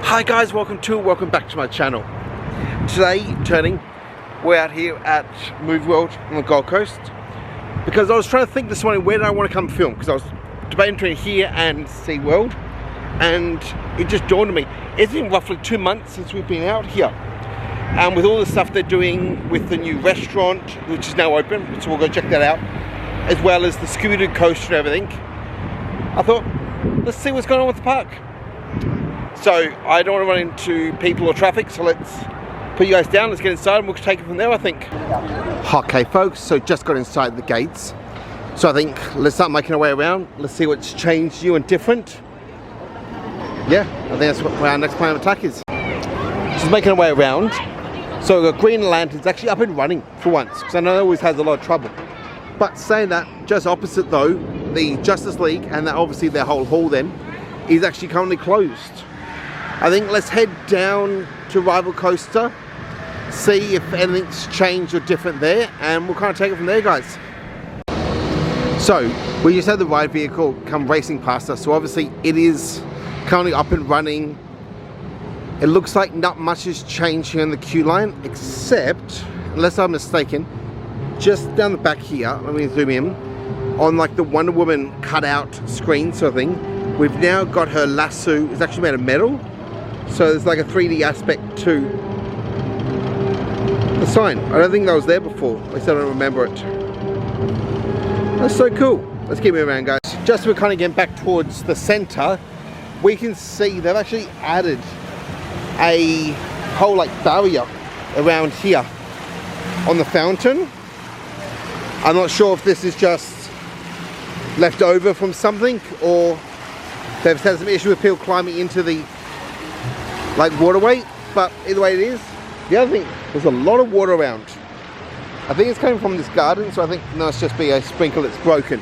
Hi guys, welcome back to my channel. Today, we're out here at Movie World on the Gold Coast because I was trying to think this morning, where did I want to come film? Because I was debating between here and SeaWorld, and it just dawned on me, it's been roughly 2 months since we've been out here. And with all the stuff they're doing with the new restaurant, which is now open, so we'll go check that out, as well as the Scooby-Doo coaster and everything, I thought, let's see what's going on with the park. So I don't want to run into people or traffic, so let's put you guys down, let's get inside and we'll take it from there, I think. Okay folks, so just got inside the gates. So I think let's start making our way around. Let's see what's changed new and different. Yeah, I think that's what our next plan of attack is. Just making our way around. So we've got Green Lantern's actually up and running for once, because I know it always has a lot of trouble. But saying that, just opposite though, the Justice League, and obviously their whole hall then, is actually currently closed. I think let's head down to Rival Coaster, see if anything's changed or different there, and we'll kind of take it from there, guys. So, we just had the ride vehicle come racing past us, so obviously it is currently up and running. It looks like not much has changed here in the queue line, except, unless I'm mistaken, just down the back here, let me zoom in, on like the Wonder Woman cutout screen sort of thing, we've now got her lasso. It's actually made of metal, so there's like a 3D aspect to the sign. I don't think that was there before, at least I don't remember it. That's so cool. Let's keep moving around, guys. Just we're kind of getting back towards the center, we can see they've actually added a whole like barrier around here on the fountain. I'm not sure if this is just left over from something, or they've had some issue with people climbing into the like waterway, but either way it is. The other thing, there's a lot of water around. I think it's coming from this garden, so I think no, it's just be a sprinkle that's broken.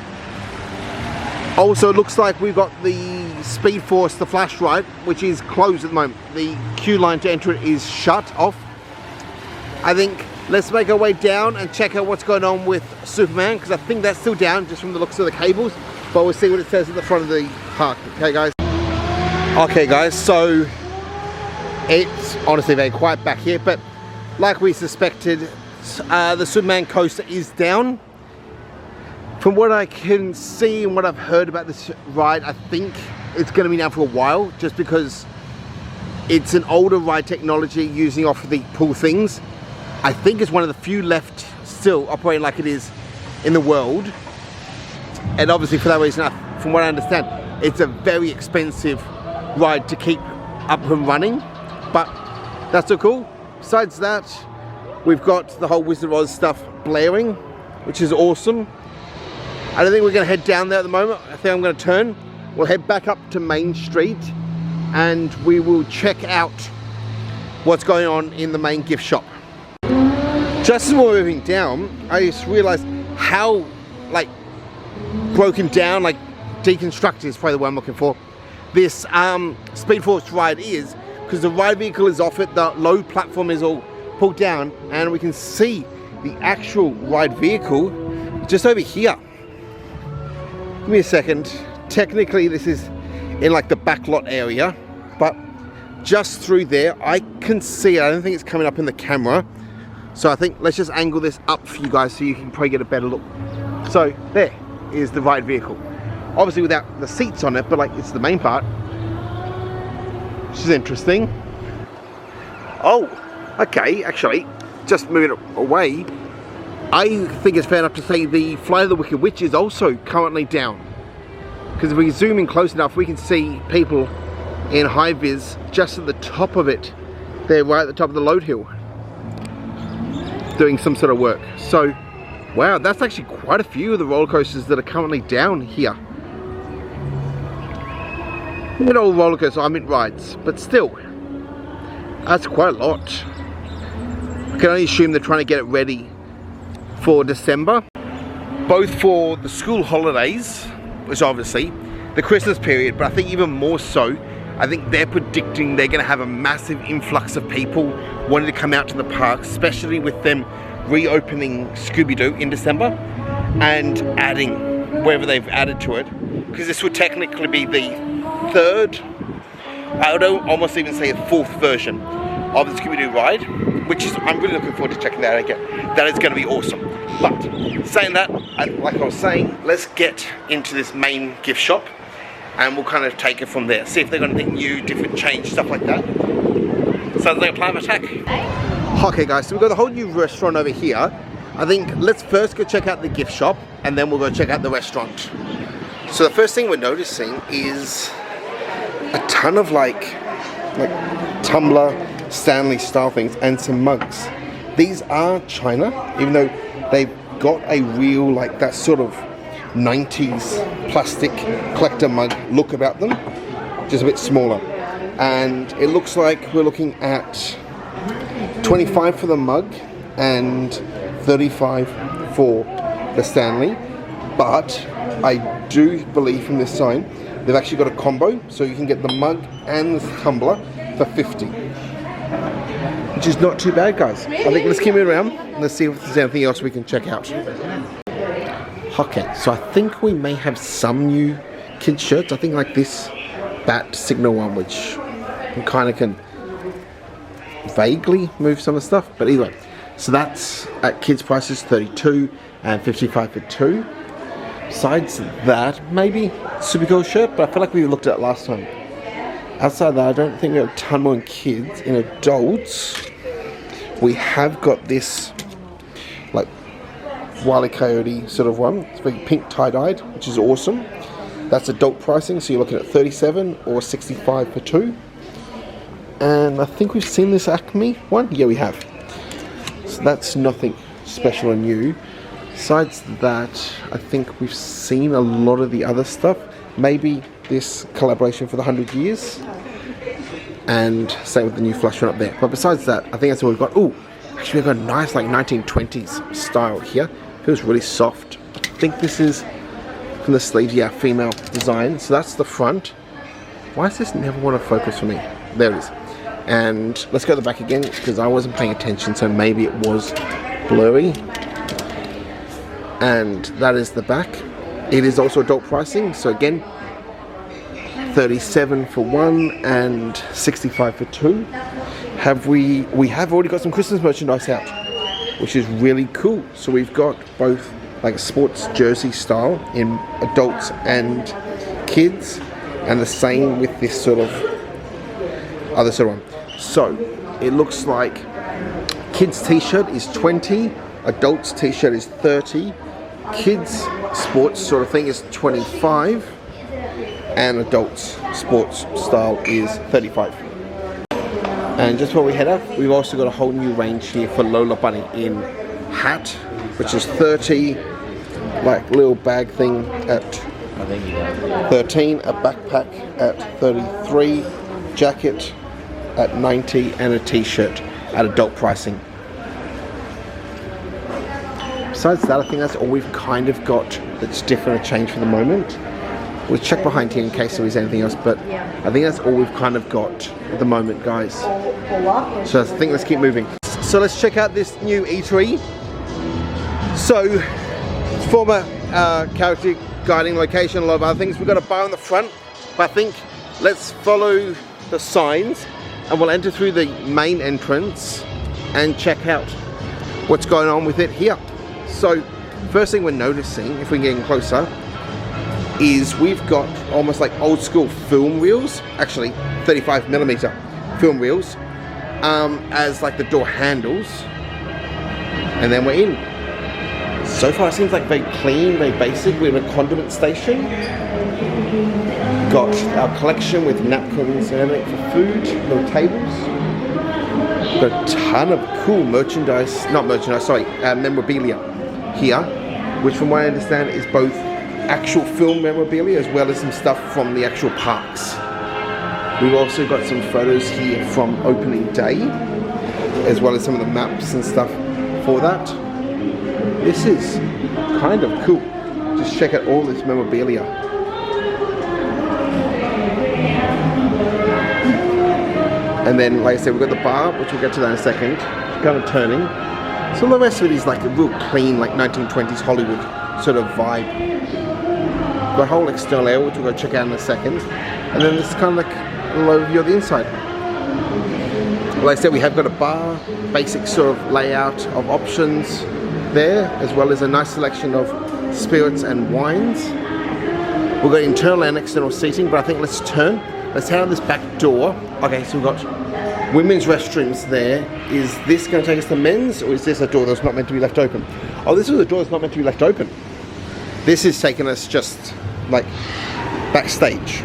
Also, it looks like we've got the Speed Force, the Flash ride, which is closed at the moment. The queue line to enter it is shut off. I think let's make our way down and check out what's going on with Superman, because I think that's still down just from the looks of the cables, but we'll see what it says at the front of the park. Okay guys? Okay guys, so it's honestly very quiet back here, but like we suspected, the Superman coaster is down. From what I can see and what I've heard about this ride, I think it's going to be down for a while, just because it's an older ride technology using off of the pull things. I think it's one of the few left still operating like it is in the world, and obviously for that reason, from what I understand, it's a very expensive ride to keep up and running, but that's so cool. Besides that, we've got the whole Wizard of Oz stuff blaring, which is awesome. I don't think we're going to head down there at the moment. I think I'm going to turn. We'll head back up to Main Street and we will check out what's going on in the main gift shop. Just as we're moving down, I just realized how like broken down, like deconstructed is probably the word I'm looking for, this Speed Force ride is, because the ride vehicle is off it, the low platform is all pulled down, and we can see the actual ride vehicle just over here. Give me a second. Technically this is in like the back lot area, but just through there I can see it. I don't think it's coming up in the camera, so I think let's just angle this up for you guys so you can probably get a better look. So there is the ride vehicle, obviously without the seats on it, but like it's the main part, which is interesting. Oh, okay, actually, just moving it away, I think it's fair enough to say the Flight of the Wicked Witch is also currently down. Because if we zoom in close enough, we can see people in high vis just at the top of it. They're right at the top of the load hill, doing some sort of work. So, wow, that's actually quite a few of the roller coasters that are currently down here. Not all roller coasters, I meant rides, but still, that's quite a lot. I can only assume they're trying to get it ready for December, both for the school holidays, which obviously the Christmas period, but I think even more so, I think they're predicting they're going to have a massive influx of people wanting to come out to the park, especially with them reopening Scooby-Doo in December and adding wherever they've added to it, because this would technically be the third I would almost even say a 4th version of the Scooby-Doo ride, which is, I'm really looking forward to checking that out again. That is going to be awesome. But saying that, like I was saying, let's get into this main gift shop and we'll kind of take it from there. See if they're going to think new, different change, stuff like that. Sounds like a plan of attack. Okay guys, so we've got the whole new restaurant over here. I think let's first go check out the gift shop and then we'll go check out the restaurant. So the first thing we're noticing is a ton of like tumbler, Stanley style things and some mugs. These are China, even though they've got a real like that sort of 90s plastic collector mug look about them, just a bit smaller. And it looks like we're looking at 25 for the mug and 35 for the Stanley. But I do believe from this sign they've actually got a combo, so you can get the mug and the tumbler for 50, which is not too bad, guys. I think let's keep it around. Let's see if there's anything else we can check out. Okay, so I think we may have some new kids shirts. I think like this Bat Signal one, which kind of can vaguely move some of the stuff, but anyway, so that's at kids prices 32 and 55 for 2. Besides that, maybe Supergirl shirt, but I feel like we looked at it last time. Outside that, I don't think we have a ton more in kids. In adults, we have got this like Wile E. Coyote sort of one. It's very pink tie-dyed, which is awesome. That's adult pricing, so you're looking at 37 or 65 for 2. And I think we've seen this Acme one. Yeah, we have. So that's nothing special and new. Besides that, I think we've seen a lot of the other stuff. Maybe this collaboration for the 100 years. And same with the new flush one up there. But besides that, I think that's all we've got. Oh, actually we've got a nice like 1920s style here. Feels really soft. I think this is from the sleeves, yeah, female design. So that's the front. Why does this never want to focus for me? There it is. And let's go to the back again because I wasn't paying attention, so maybe it was blurry. And that is the back. It is also adult pricing, so again 37 for 1 and 65 for 2. We have already got some Christmas merchandise out, which is really cool. So we've got both like a sports jersey style in adults and kids, and the same with this sort of other sort of one. So it looks like kids t-shirt is 20, adults t-shirt is 30, kids sports sort of thing is 25, and adults sports style is 35. And just before we head up, we've also got a whole new range here for Lola Bunny in hat, which is 30, like little bag thing at 13, a backpack at 33, jacket at 90, and a t-shirt at adult pricing. Besides that, I think that's all we've kind of got that's different or changed for the moment. We'll check behind here in case there is anything else, but I think that's all we've kind of got at the moment, guys. So I think let's keep moving. So let's check out this new eatery. So, former character guiding location, a lot of other things. We've got a bar in the front, but I think let's follow the signs and we'll enter through the main entrance and check out what's going on with it here. So, first thing we're noticing, if we're getting closer, is we've got almost like old school film reels, actually 35mm film reels, as like the door handles, and then we're in. So far it seems like very clean, very basic. We're in a condiment station. Got our collection with napkins and everything for food, little tables. Got a ton of cool merchandise, memorabilia here, which from what I understand is both actual film memorabilia as well as some stuff from the actual parks. We've also got some photos here from opening day, as well as some of the maps and stuff for that. This is kind of cool. Just check out all this memorabilia. And then, like I said, we've got the bar, which we'll get to that in a second. Kind of turning. So the rest of it is like a real clean, like 1920s Hollywood sort of vibe. The whole external area, which we'll go check out in a second. And then this kind of like little overview of the inside. Like I said, we have got a bar, basic sort of layout of options there, as well as a nice selection of spirits and wines. We've got internal and external seating, but I think let's head on this back door. Okay, so we've got women's restrooms there. Is this going to take us to men's, or is this a door that's not meant to be left open? Oh, this is a door that's not meant to be left open. This is taking us just like backstage,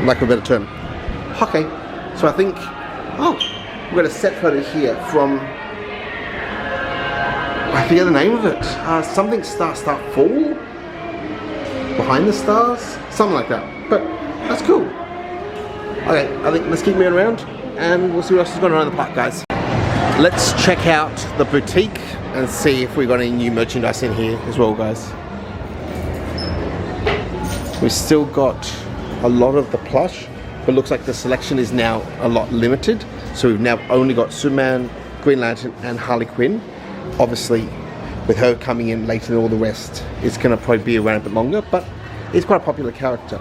like a better term. Okay, so I think, oh, we've got a set photo here from, I forget the name of it, something Star Fall? Behind the Stars? Something like that, but that's cool. Okay, I think let's keep moving around and we'll see what else is going on in the park, guys. Let's check out the boutique and see if we've got any new merchandise in here as well, guys. We've still got a lot of the plush, but looks like the selection is now a lot limited. So we've now only got Superman, Green Lantern and Harley Quinn. Obviously, with her coming in later than all the rest, it's going to probably be around a bit longer, but it's quite a popular character.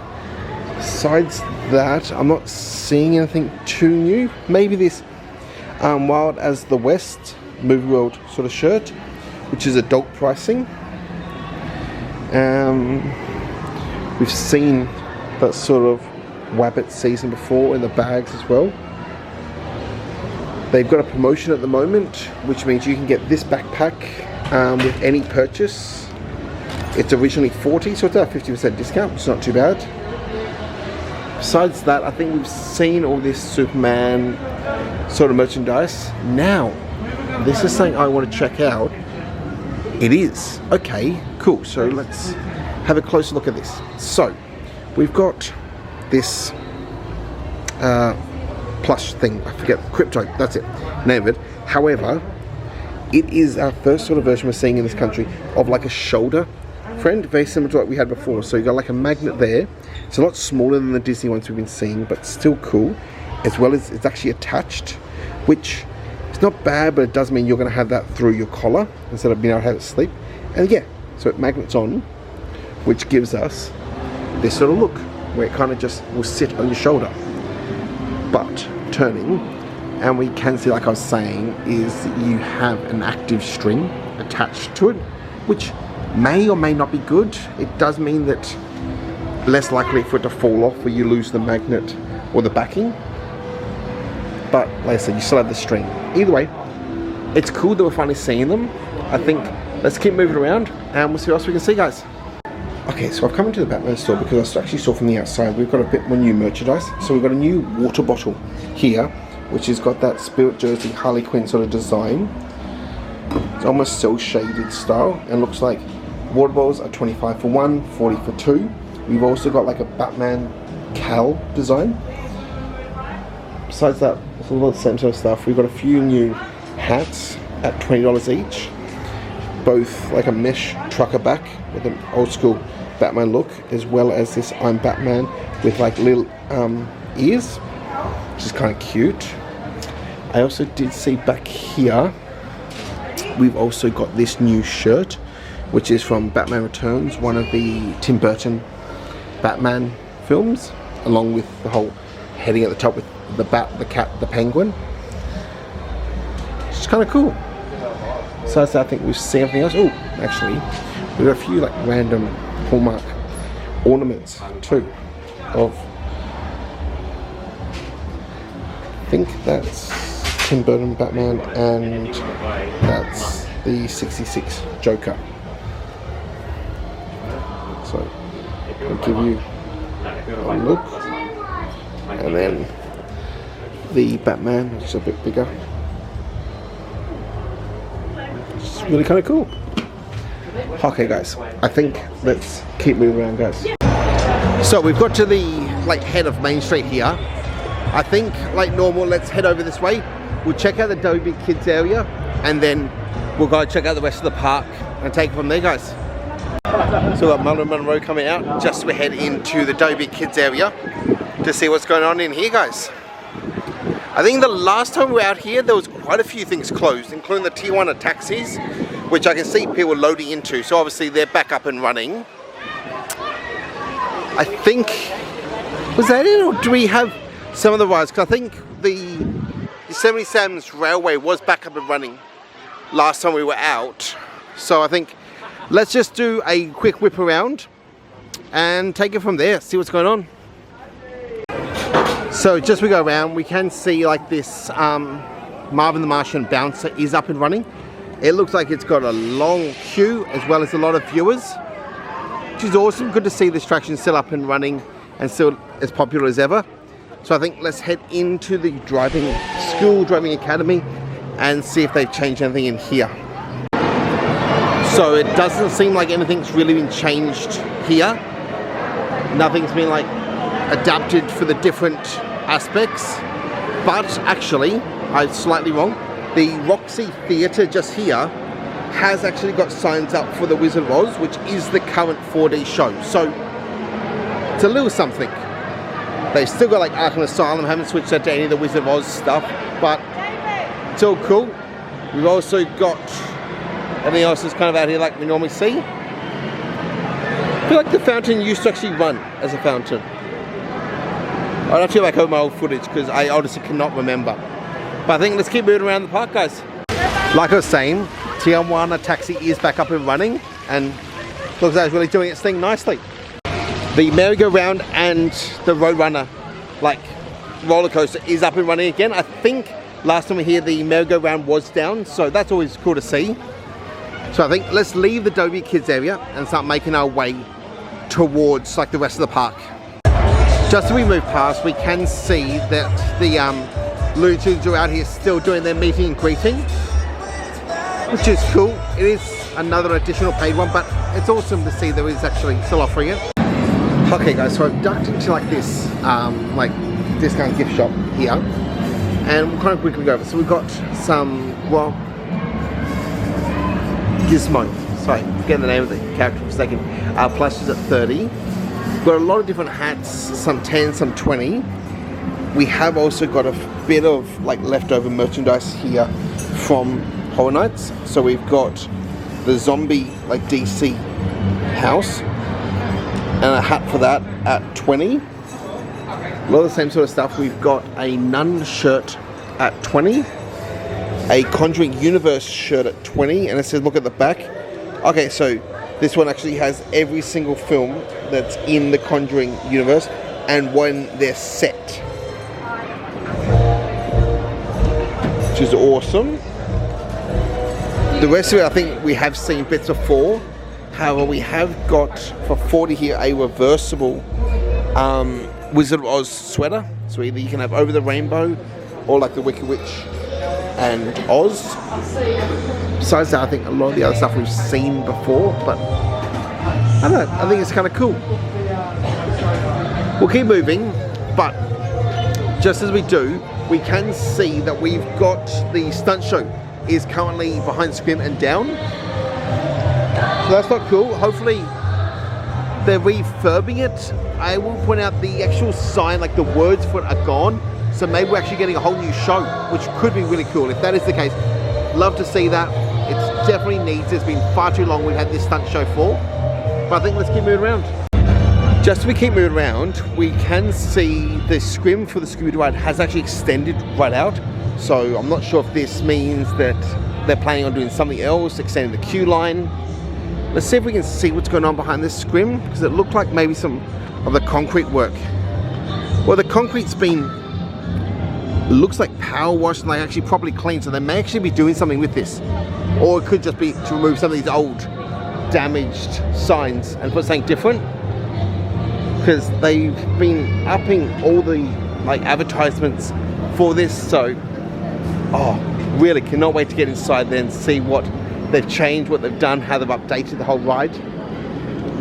Besides that, I'm not seeing anything too new. Maybe this Wild as the West Movie World sort of shirt, which is adult pricing. We've seen that sort of Wabbit season before in the bags as well. They've got a promotion at the moment, which means you can get this backpack with any purchase. It's originally $40, so it's at a 50% discount, which is not too bad. Besides that, I think we've seen all this Superman sort of merchandise. Now, this is something I want to check out. It is. Okay, cool. So let's have a closer look at this. So, we've got this plush thing. I forget, Crypto, that's it, name of it. However, it is our first sort of version we're seeing in this country of like a shoulder friend, very similar to what we had before. So you got like a magnet there. It's a lot smaller than the Disney ones we've been seeing, but still cool. As well as it's actually attached, which is not bad, but it does mean you're going to have that through your collar instead of being able to have it sleep. And yeah, so it magnets on, which gives us this sort of look where it kind of just will sit on your shoulder. But turning, and we can see, like I was saying, is you have an active string attached to it, which may or may not be good. It does mean that less likely for it to fall off or you lose the magnet or the backing. But like I said, you still have the string. Either way, it's cool that we're finally seeing them. I think let's keep moving around and we'll see what else we can see, guys. Okay, so I've come into the Batman store because I actually saw from the outside we've got a bit more new merchandise. So we've got a new water bottle here, which has got that Spirit Jersey Harley Quinn sort of design. It's almost cel shaded style and looks like water bottles are 25 for one, 40 for two. We've also got like a Batman cowl design. Besides that, it's a lot of the same sort of stuff. We've got a few new hats at $20 each. Both like a mesh trucker back with an old school Batman look, as well as this I'm Batman with like little ears, which is kind of cute. I also did see back here, we've also got this new shirt, which is from Batman Returns, one of the Tim Burton Batman films, along with the whole heading at the top with the bat, the cat, the penguin. It's kind of cool. So I think we've seen everything else. Oh, actually, we've got a few like random Hallmark ornaments too. Of, I think that's Tim Burton Batman, and that's the 66 Joker. So I'll give you a look, and then the Batman, which is a bit bigger. It's really kind of cool. Okay, guys, I think let's keep moving around, guys. So we've got to the like head of Main Street here. I think, like normal, let's head over this way. We'll check out the Dobie Kids area, and then we'll go check out the rest of the park and take it from there, guys. So we've got Marilyn Monroe coming out just to head into the Dobie Kids area to see what's going on in here, guys. I think the last time we were out here, there was quite a few things closed, including the Tijuana taxis, which I can see people loading into. So obviously they're back up and running. I think, was that it, or do we have some of the rides, because I think the Yosemite Sam's Railway was back up and running last time we were out. So I think let's just do a quick whip around and take it from there, see what's going on. So just we go around, we can see like this Marvin the Martian bouncer is up and running. It looks like it's got a long queue as well as a lot of viewers, which is awesome. Good to see this attraction still up and running and still as popular as ever. So I think let's head into the driving academy and see if they've changed anything in here. So it doesn't seem like anything's really been changed here. Nothing's been like adapted for the different aspects. But actually, I'm slightly wrong. The Roxy Theatre just here has actually got signs up for the Wizard of Oz, which is the current 4D show. So it's a little something. They've still got like Arkham Asylum, haven't switched that to any of the Wizard of Oz stuff, but it's all cool. We've also got everything else is kind of out here like we normally see. I feel like the fountain used to actually run as a fountain. I'd have to go back over my old footage because I honestly cannot remember. But I think let's keep moving around the park, guys. Like I was saying, Tijuana Taxi is back up and running and looks like it's really doing its thing nicely. The merry-go-round and the Roadrunner like roller coaster is up and running again. I think last time we were here the merry-go-round was down, so that's always cool to see. So I think let's leave the Dobie Kids area and start making our way towards like the rest of the park. Just as we move past, we can see that the Looney Tunes are out here still doing their meeting and greeting, which is cool. It is another additional paid one, but it's awesome to see there is actually still offering it. Okay guys, so I've ducked into like this like discount gift shop here, and we'll kind of quickly go over. So we've got some, well, Gizmo, sorry, forgetting the name of the character for a second, plushes at 30. We've got a lot of different hats, some 10, some 20. We have also got a bit of like leftover merchandise here from Horror Nights. So we've got the zombie like DC house and a hat for that at 20. A lot of the same sort of stuff. We've got a Nun shirt at 20, a Conjuring Universe shirt at 20, and it says look at the back. Okay, so this one actually has every single film that's in the Conjuring universe and when they're set, which is awesome. The rest of it I think we have seen bits before. However, we have got for 40 here a reversible Wizard of Oz sweater. So either you can have Over the Rainbow or like the Wicked Witch and Oz. Besides that, I think a lot of the other stuff we've seen before, but I don't know, I think it's kind of cool. We'll keep moving, but just as we do, we can see that we've got the stunt show is currently behind Scream and down. So that's not cool. Hopefully they're refurbing it. I will point out the actual sign, like the words for it are gone. So maybe we're actually getting a whole new show, which could be really cool. If that is the case, love to see that. It definitely needs. It's been far too long we've had this stunt show for. But I think let's keep moving around. Just as we keep moving around, we can see the scrim for the Scooby-Doo ride has actually extended right out. So I'm not sure if this means that they're planning on doing something else, extending the queue line. Let's see if we can see what's going on behind this scrim, because it looked like maybe some of the concrete work. Well, the concrete's been, looks like power washed and like actually properly cleaned, so they may actually be doing something with this. Or it could just be to remove some of these old damaged signs and put something different, because they've been upping all the like advertisements for this. So really cannot wait to get inside there and see what they've changed, what they've done, how they've updated the whole ride.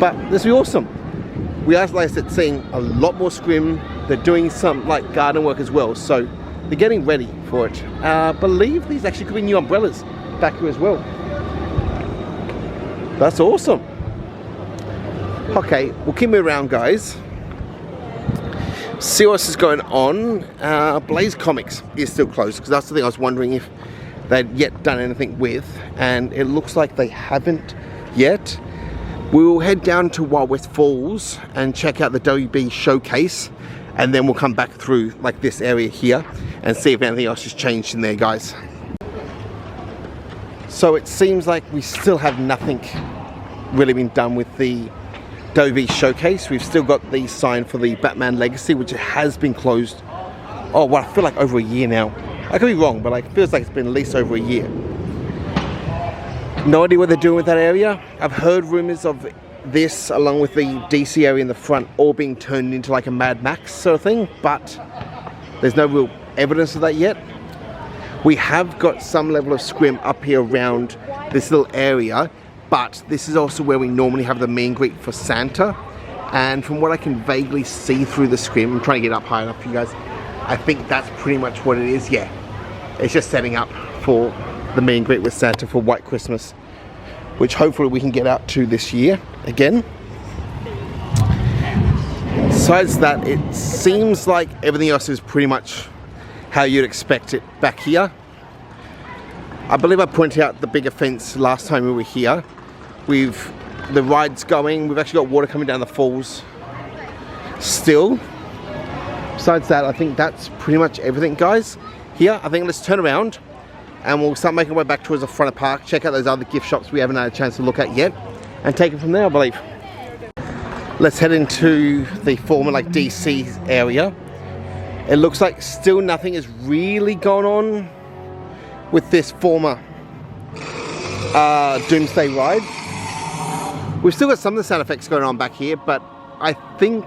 But this will be awesome. We are, like I said, seeing a lot more scrim. They're doing some like garden work as well, so they're getting ready for it. I believe these actually could be new umbrellas back here as well. That's awesome. Okay, we'll keep moving around, guys. See what else is going on. Blaze Comics is still closed, because that's the thing I was wondering if they'd yet done anything with, and it looks like they haven't yet. We will head down to Wild West Falls and check out the WB showcase, and then we'll come back through like this area here and see if anything else has changed in there, guys. So it seems like we still have nothing really been done with the Dovey showcase. We've still got the sign for the Batman Legacy, which has been closed, oh well, I feel like over a year now. I could be wrong, but like it feels like it's been at least over a year. No idea what they're doing with that area. I've heard rumors of this along with the DC area in the front all being turned into like a Mad Max sort of thing, but there's no real evidence of that yet. We have got some level of scrim up here around this little area, but this is also where we normally have the meet and greet for Santa, and from what I can vaguely see through the scrim, I'm trying to get up high enough for you guys, I think that's pretty much what it is. Yeah, it's just setting up for the meet and greet with Santa for White Christmas, which hopefully we can get out to this year again. Besides that, it seems like everything else is pretty much how you'd expect it back here. I believe I pointed out the bigger fence last time we were here. The ride's going, we've actually got water coming down the falls still. Besides that, I think that's pretty much everything, guys. Here, I think let's turn around and we'll start making our way back towards the front of the park, check out those other gift shops we haven't had a chance to look at yet, and take it from there, I believe. Let's head into the former like DC area. It looks like still nothing has really gone on with this former Doomsday ride. We've still got some of the sound effects going on back here, but I think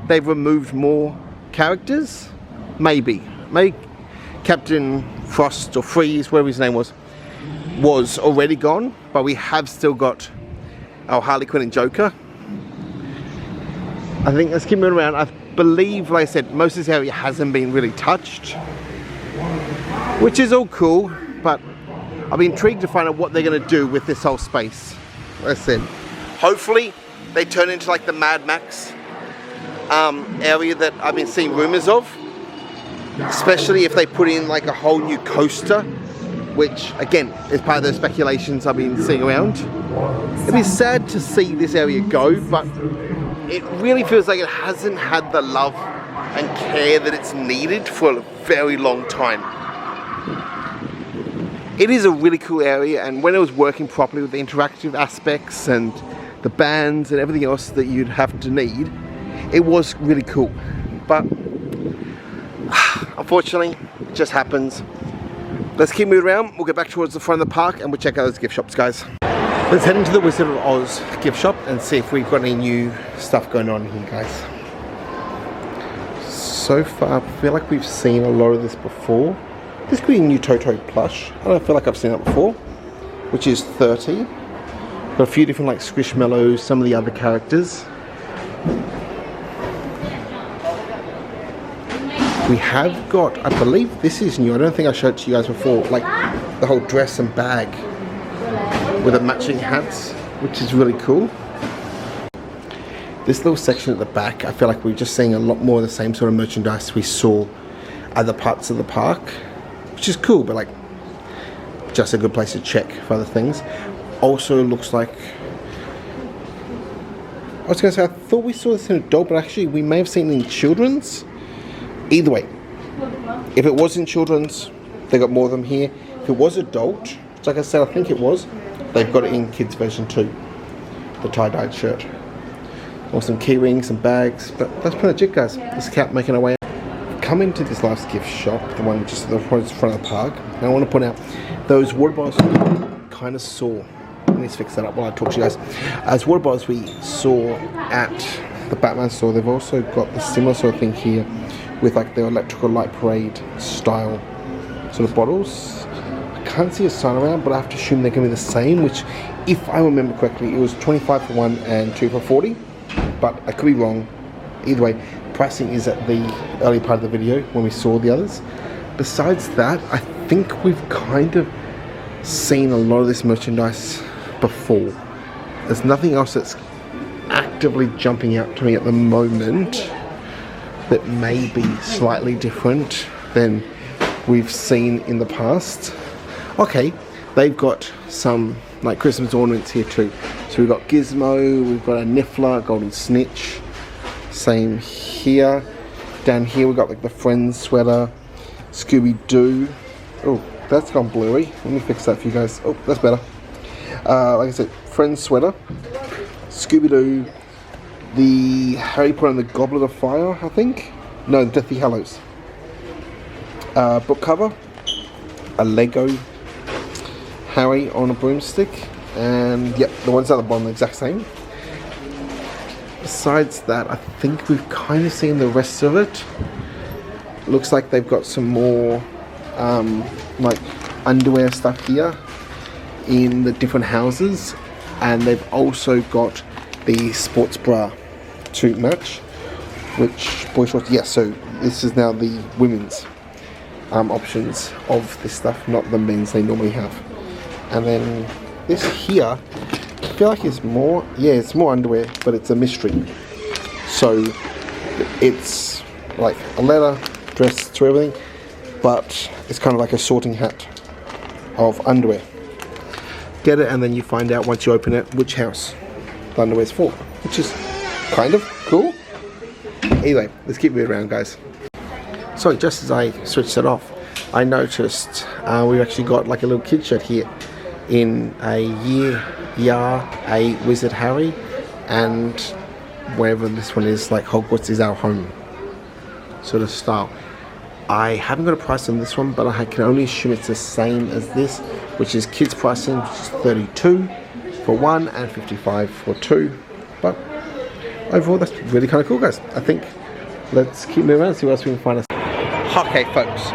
they've removed more characters. Maybe Captain Frost or Freeze, whatever his name was already gone, but we have still got our Harley Quinn and Joker. I think let's keep moving around. I believe, like I said, most of this area hasn't been really touched, which is all cool, but I'll be intrigued to find out what they're going to do with this whole space. Like I said, hopefully they turn into like the Mad Max area that I've been seeing rumors of, especially if they put in like a whole new coaster, which again is part of those speculations I've been seeing around. It'd be sad to see this area go, but it really feels like it hasn't had the love and care that it's needed for a very long time. It is a really cool area, and when it was working properly with the interactive aspects and the bands and everything else that you'd have to need, it was really cool. But unfortunately, it just happens. Let's keep moving around. We'll get back towards the front of the park and we'll check out those gift shops, guys. Let's head into the Wizard of Oz gift shop and see if we've got any new stuff going on here, guys. So far, I feel like we've seen a lot of this before. This could be a new Toto plush. I don't feel like I've seen it before, which is 30. Got a few different like Squishmallows, some of the other characters. We have got, I believe this is new, I don't think I showed it to you guys before, like the whole dress and bag with the matching hats, which is really cool. This little section at the back, I feel like we're just seeing a lot more of the same sort of merchandise we saw other parts of the park, which is cool, but like just a good place to check for other things. Also looks like, I was going to say, I thought we saw this in adult, but actually we may have seen it in children's. Either way, if it was in children's, they got more of them here. If it was adult, which like I said, I think it was, they've got it in kids version too. The tie-dyed shirt. Or some key rings and bags, but that's pretty much it, guys. Let's keep making our way. Come into this last gift shop, the one which is at the front of the park, and I want to point out those water bottles kind of saw. Let me fix that up while I talk to you guys. As water bottles we saw at the Batman store, they've also got the similar sort of thing here with like the Electrical Light Parade style sort of bottles. I can't see a sign around, but I have to assume they're going to be the same, which if I remember correctly, it was 25 for one and 2 for 40, but I could be wrong. Either way, pricing is at the early part of the video when we saw the others. Besides that, I think we've kind of seen a lot of this merchandise before. There's nothing else that's actively jumping out to me at the moment that may be slightly different than we've seen in the past. Okay, they've got some like Christmas ornaments here too. So we've got Gizmo, we've got a Niffler, Golden Snitch, same here. Down here we've got like the Friends sweater, Scooby-Doo. Oh, that's gone blurry. Let me fix that for you guys. Oh, that's better. Like I said, Friends sweater, Scooby-Doo, the Harry Potter and the Goblet of Fire, I think. No, Deathly Hallows. Book cover, a Lego Harry on a broomstick, and yep, the ones at the bottom are the exact same. Besides that, I think we've kind of seen the rest of it. Looks like they've got some more like underwear stuff here in the different houses, and they've also got the sports bra to match, which boy shorts. Yes, so this is now the women's options of this stuff, not the men's they normally have. And then this here, I feel like it's more, yeah, it's more underwear, but it's a mystery. So it's like a leather dress to everything, but it's kind of like a sorting hat of underwear. Get it, and then you find out once you open it which house the underwear's for, which is kind of cool. Anyway, let's keep moving around, guys. So just as I switched it off, I noticed we've actually got like a little kid shirt here in a a Wizard Harry, and wherever this one is, like Hogwarts is our home sort of style. I haven't got a price on this one, but I can only assume it's the same as this, which is kids pricing, which is 32 for one and 55 for two. But overall, that's really kind of cool, guys. I think let's keep moving around and see what else we can find. Okay, folks,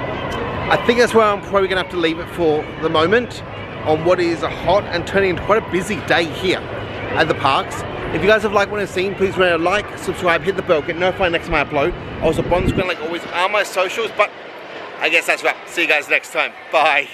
I think that's where I'm probably gonna have to leave it for the moment on what is a hot and turning into quite a busy day here at the parks. If you guys have liked what I've seen, please remember to like, subscribe, hit the bell, get notified next time I upload. Also, bottom screen, like always, are my socials, but I guess that's right. See you guys next time. Bye.